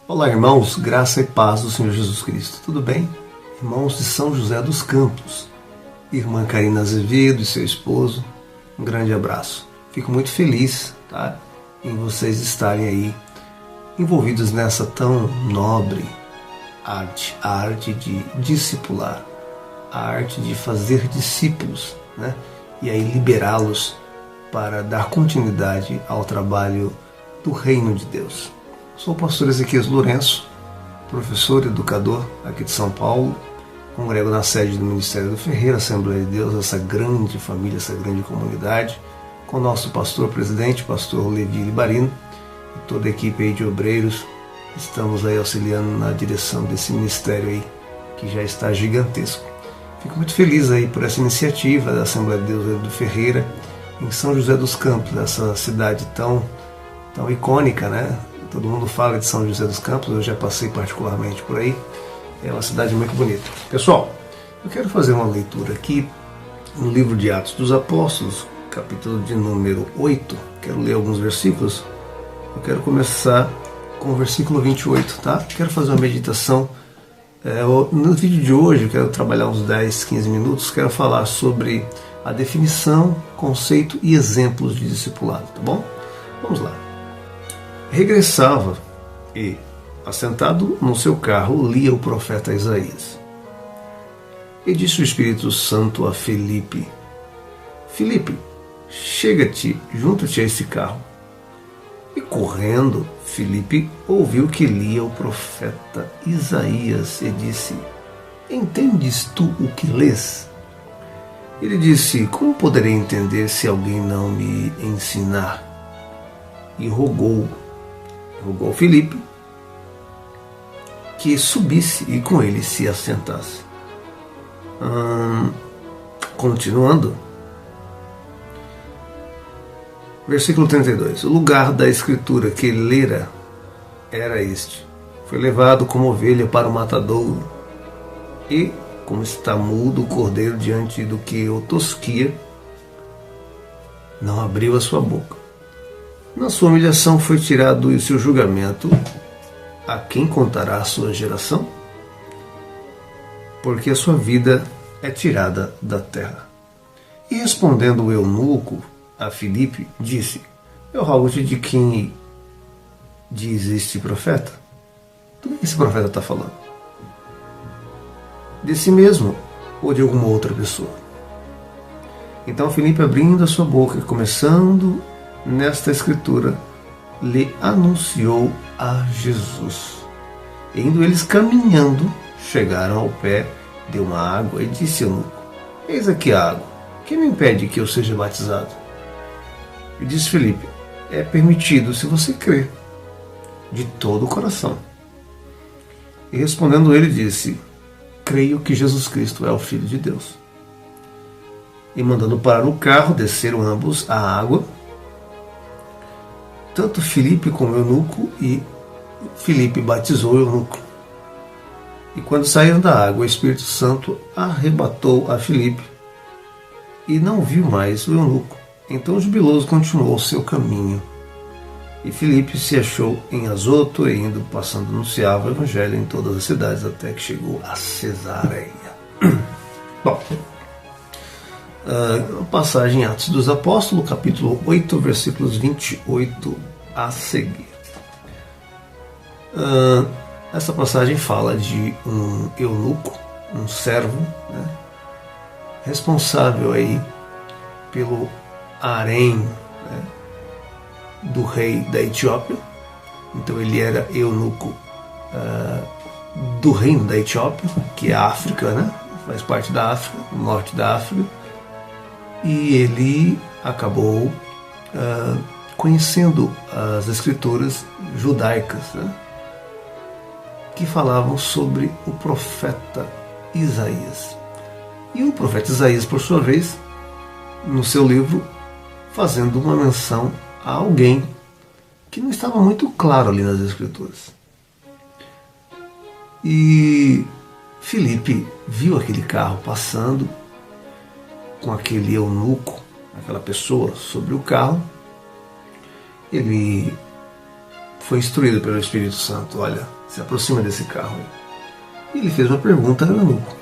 Olá, irmãos, graça e paz do Senhor Jesus Cristo. Tudo bem? Irmãos de São José dos Campos, irmã Karina Azevedo e seu esposo, um grande abraço. Fico muito feliz, em vocês estarem aí envolvidos nessa tão nobre arte, a arte de discipular, a arte de fazer discípulos, e aí liberá-los para dar continuidade ao trabalho do Reino de Deus. Sou o pastor Ezequias Lourenço, professor e educador aqui de São Paulo, congrego na sede do Ministério do Ferreira, Assembleia de Deus, essa grande família, essa grande comunidade, com o nosso pastor presidente, pastor Levi Libarino, e toda a equipe aí de obreiros. Estamos aí auxiliando na direção desse ministério aí, que já está gigantesco. Fico muito feliz aí por essa iniciativa da Assembleia de Deus do Ferreira, em São José dos Campos, essa cidade tão icônica, Todo mundo fala de São José dos Campos, eu já passei particularmente por aí. É uma cidade muito bonita. Pessoal, eu quero fazer uma leitura aqui no livro de Atos dos Apóstolos, capítulo de número 8. Quero ler alguns versículos. Eu quero começar com o versículo 28, Quero fazer uma meditação. No vídeo de hoje, eu quero trabalhar uns 10, 15 minutos. Quero falar sobre a definição, conceito e exemplos de discipulado, tá bom? Vamos lá. Regressava e, assentado no seu carro, lia o profeta Isaías. E disse o Espírito Santo a Filipe: Filipe, chega-te, junta-te a esse carro. E correndo, Filipe ouviu que lia o profeta Isaías e disse: Entendes tu o que lês? Ele disse: Como poderei entender se alguém não me ensinar? E rogou Filipe que subisse e com ele se assentasse. Continuando, versículo 32. O lugar da escritura que ele lera era este: Foi levado como ovelha para o matadouro, e, como está mudo o cordeiro diante do que o tosquia, não abriu a sua boca. Na sua humilhação foi tirado o seu julgamento. A quem contará a sua geração? Porque a sua vida é tirada da terra. E respondendo o eunuco a Filipe, disse: Eu rogo-te, de quem diz este profeta? Do que esse profeta está falando? De si mesmo ou de alguma outra pessoa? Então Filipe, abrindo a sua boca e começando nesta escritura, lhe anunciou a Jesus. E indo eles caminhando, chegaram ao pé de uma água e disse ao eunuco: Eis aqui a água, que me impede que eu seja batizado? E disse Filipe: É permitido se você crer, de todo o coração. E respondendo ele, disse: Creio que Jesus Cristo é o Filho de Deus. E mandando parar o carro, desceram ambos à água, tanto Filipe como o eunuco, e Filipe batizou o eunuco. E quando saíram da água, o Espírito Santo arrebatou a Filipe, e não viu mais o eunuco. Então jubiloso continuou o seu caminho. E Filipe se achou em Azoto, e indo, passando, anunciava o evangelho em todas as cidades, até que chegou a Cesareia. Bom, passagem em Atos dos Apóstolos, capítulo 8, versículos 28 a seguir. Essa passagem fala de um eunuco, um servo, responsável aí pelo harém, do rei da Etiópia. Então ele era eunuco do reino da Etiópia, que é a África, faz parte da África, do norte da África. E ele acabou conhecendo as escrituras judaicas, que falavam sobre o profeta Isaías. E o profeta Isaías, por sua vez, no seu livro, fazendo uma menção a alguém que não estava muito claro ali nas escrituras. E Filipe viu aquele carro passando, com aquele eunuco, aquela pessoa sobre o carro. Ele foi instruído pelo Espírito Santo: olha, se aproxima desse carro aí. E ele fez uma pergunta ao eunuco: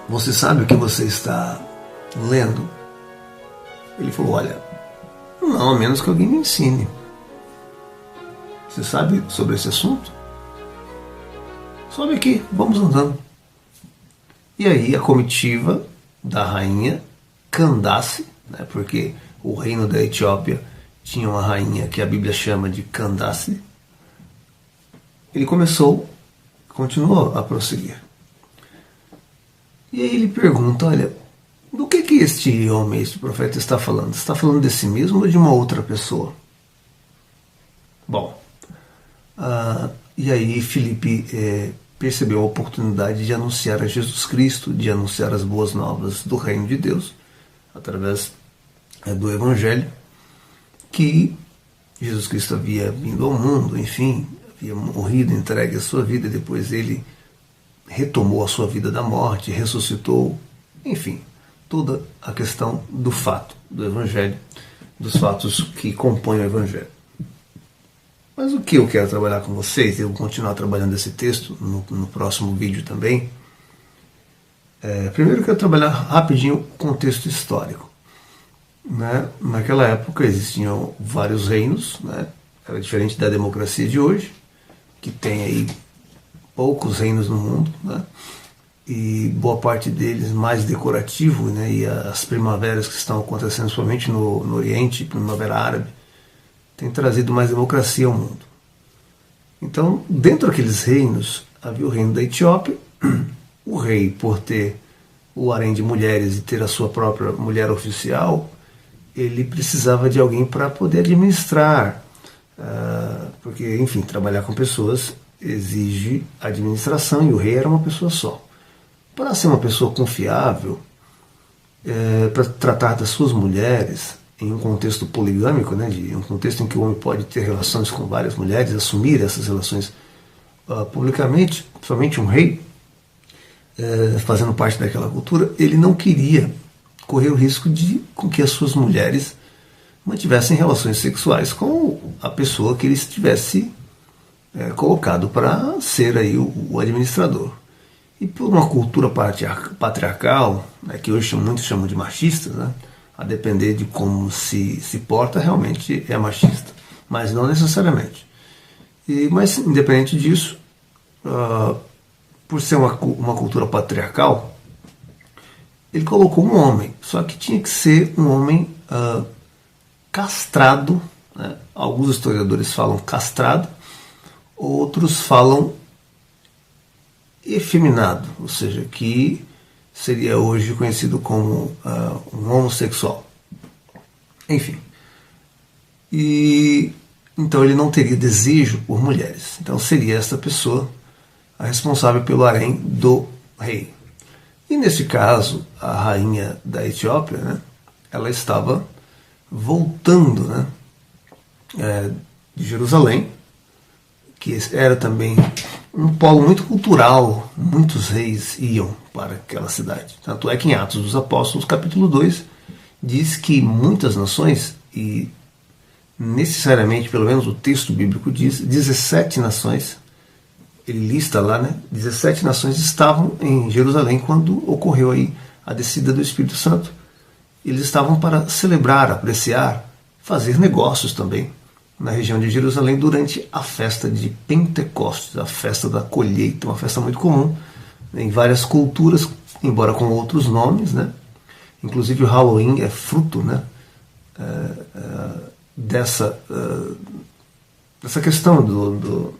você sabe o que você está lendo? Ele falou: olha, não, a menos que alguém me ensine. Você sabe sobre esse assunto? Sobe aqui, vamos andando. E aí a comitiva da rainha Candace, né, porque o reino da Etiópia tinha uma rainha que a Bíblia chama de Candace, ele continuou a prosseguir. E aí ele pergunta: olha, do que este homem, este profeta está falando? Está falando de si mesmo ou de uma outra pessoa? Bom, e aí Filipe percebeu a oportunidade de anunciar a Jesus Cristo, de anunciar as boas novas do reino de Deus, através do Evangelho, que Jesus Cristo havia vindo ao mundo, enfim, havia morrido, entregue a sua vida, e depois ele retomou a sua vida da morte, ressuscitou, enfim, toda a questão do fato, do Evangelho, dos fatos que compõem o Evangelho. Mas o que eu quero trabalhar com vocês, eu vou continuar trabalhando esse texto no próximo vídeo também. Primeiro eu quero trabalhar rapidinho o contexto histórico. Né? Naquela época existiam vários reinos, né? Era diferente da democracia de hoje, que tem aí poucos reinos no mundo, né? E boa parte deles mais decorativo, né? E as primaveras que estão acontecendo somente no Oriente, primavera árabe, tem trazido mais democracia ao mundo. Então, dentro daqueles reinos, havia o reino da Etiópia. O rei, por ter o harém de mulheres e ter a sua própria mulher oficial, ele precisava de alguém para poder administrar, porque, enfim, trabalhar com pessoas exige administração, e o rei era uma pessoa só. Para ser uma pessoa confiável, para tratar das suas mulheres em um contexto poligâmico, né, de um contexto em que o homem pode ter relações com várias mulheres, assumir essas relações publicamente, somente um rei, fazendo parte daquela cultura, ele não queria correr o risco de com que as suas mulheres mantivessem relações sexuais com a pessoa que ele estivesse colocado para ser aí o administrador. E por uma cultura patriarcal, né, que hoje muitos chamam de machista, né, a depender de como se porta, realmente é machista, mas não necessariamente. Mas, independente disso, por ser uma cultura patriarcal, ele colocou um homem, só que tinha que ser um homem castrado, né? Alguns historiadores falam castrado, outros falam efeminado, ou seja, que seria hoje conhecido como um homossexual. Enfim. E então ele não teria desejo por mulheres. Então seria essa pessoa a responsável pelo harém do rei. E nesse caso, a rainha da Etiópia, né, ela estava voltando, né, de Jerusalém, que era também um polo muito cultural. Muitos reis iam para aquela cidade. Tanto é que em Atos dos Apóstolos, capítulo 2, diz que muitas nações, e necessariamente, pelo menos o texto bíblico diz, 17 nações, ele lista lá, né, 17 nações estavam em Jerusalém quando ocorreu aí a descida do Espírito Santo. Eles estavam para celebrar, apreciar, fazer negócios também na região de Jerusalém durante a festa de Pentecostes, a festa da colheita, uma festa muito comum em várias culturas, embora com outros nomes, né? Inclusive o Halloween é fruto, né, dessa questão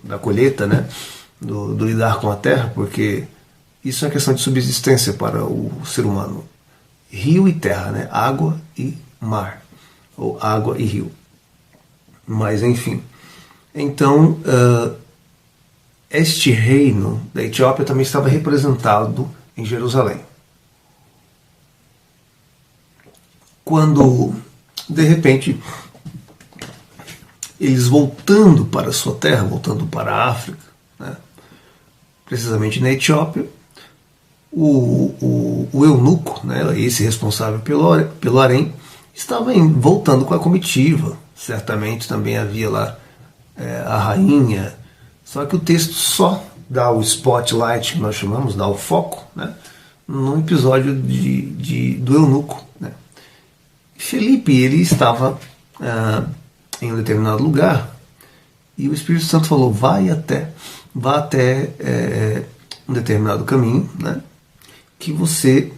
da colheita, né, do lidar com a terra, porque isso é uma questão de subsistência para o ser humano. Rio e terra, né? Água e mar, ou água e rio. Mas, enfim. Então, este reino da Etiópia também estava representado em Jerusalém. Quando, de repente, eles voltando para a sua terra, voltando para a África, né, precisamente na Etiópia, o eunuco, né, esse responsável pelo harém, estava voltando com a comitiva, certamente também havia lá a rainha, só que o texto só dá o spotlight, que nós chamamos, dá o foco, né, no episódio do eunuco, né. Felipe, ele estava em um determinado lugar e o Espírito Santo falou, vá até um determinado caminho, né, que você,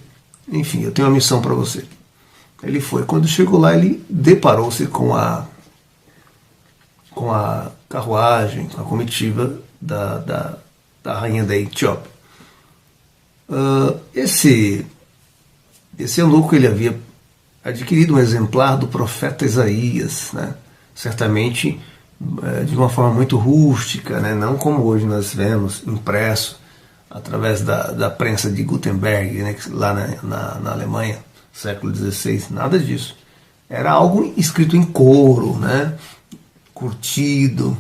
enfim, eu tenho uma missão para você. Ele foi. Quando chegou lá, ele deparou-se com a carruagem, com a comitiva da rainha da Etiópia. Esse eunuco, ele havia adquirido um exemplar do profeta Isaías, né? Certamente de uma forma muito rústica, né? Não como hoje nós vemos impresso através da prensa de Gutenberg, né? Lá na Alemanha, século XVI, nada disso. Era algo escrito em couro, né? Curtido.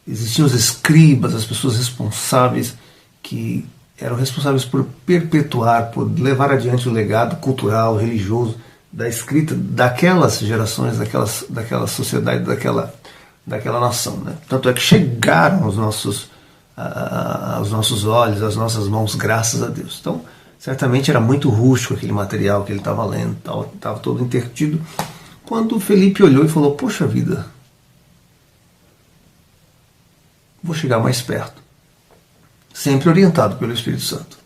Existiam os escribas, as pessoas responsáveis, que eram responsáveis por perpetuar, por levar adiante o legado cultural, religioso, da escrita daquelas gerações, daquela sociedade, daquela nação, né? Tanto é que chegaram aos nossos olhos, às nossas mãos, graças a Deus. Então, certamente era muito rústico aquele material que ele estava lendo, estava todo intertido. Quando Felipe olhou e falou, poxa vida, vou chegar mais perto. Sempre orientado pelo Espírito Santo.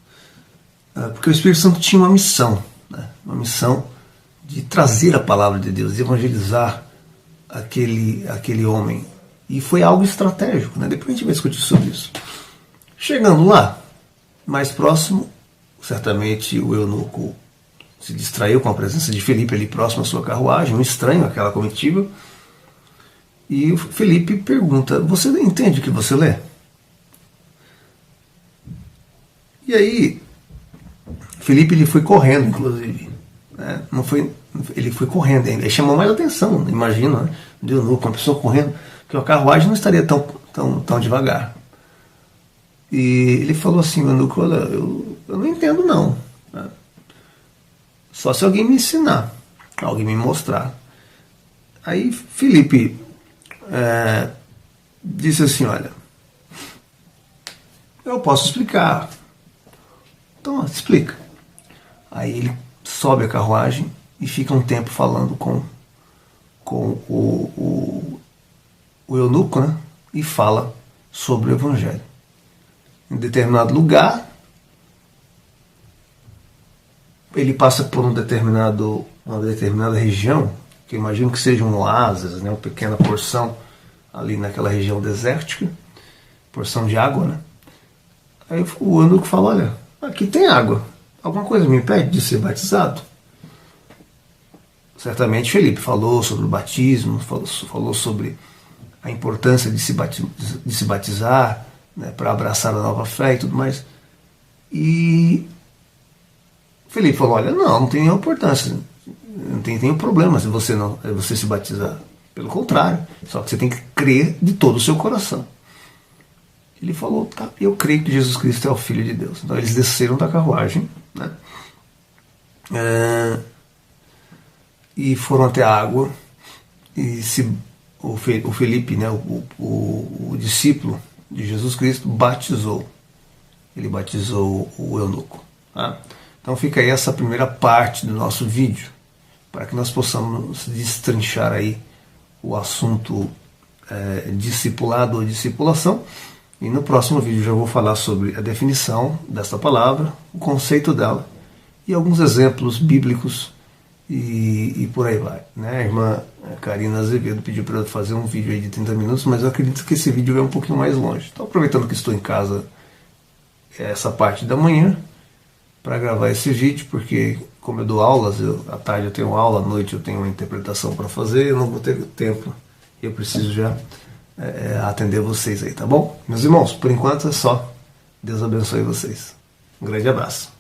Porque o Espírito Santo tinha uma missão, né? Uma missão de trazer a palavra de Deus, de evangelizar aquele homem. E foi algo estratégico, né? Depois a gente vai discutir sobre isso. Chegando lá, mais próximo, certamente o eunuco se distraiu com a presença de Felipe ali próximo à sua carruagem, um estranho àquela comitiva. E o Felipe pergunta, você entende o que você lê? E aí, Felipe, ele foi correndo, inclusive. Né? Ele foi correndo, ele chamou mais atenção, imagina, né? Do eunuco, uma pessoa correndo, que a carruagem não estaria tão devagar. E ele falou assim, eunuco, olha, eu não entendo não. Né? Só se alguém me ensinar, alguém me mostrar. Aí Felipe disse assim, olha, eu posso explicar. Então, explica. Aí ele sobe a carruagem e fica um tempo falando com o eunuco, né? E fala sobre o Evangelho. Em determinado lugar, ele passa por uma determinada região, que eu imagino que seja um oásis, né? Uma pequena porção ali naquela região desértica, porção de água, né? Aí o eunuco fala, olha, aqui tem água, alguma coisa me impede de ser batizado? Certamente Felipe falou sobre o batismo, falou sobre a importância de se batizar, né, para abraçar a nova fé e tudo mais. E Felipe falou, olha, não tem nenhuma importância, não tem nenhum problema se você se batizar. Pelo contrário, só que você tem que crer de todo o seu coração. Ele falou, tá, eu creio que Jesus Cristo é o Filho de Deus. Então eles desceram da carruagem, né, e foram até a água, e o Felipe, né, o discípulo de Jesus Cristo, batizou. Ele batizou o eunuco. Tá? Então fica aí essa primeira parte do nosso vídeo, para que nós possamos destrinchar aí o assunto discipulado ou discipulação. E no próximo vídeo já vou falar sobre a definição dessa palavra, o conceito dela e alguns exemplos bíblicos e por aí vai. Né? A irmã Karina Azevedo pediu para eu fazer um vídeo aí de 30 minutos, mas eu acredito que esse vídeo vai um pouquinho mais longe. Estou aproveitando que estou em casa essa parte da manhã para gravar esse vídeo, porque como eu dou aulas, à tarde eu tenho aula, à noite eu tenho uma interpretação para fazer, eu não vou ter tempo, eu preciso já atender vocês aí, tá bom? Meus irmãos, por enquanto é só. Deus abençoe vocês. Um grande abraço.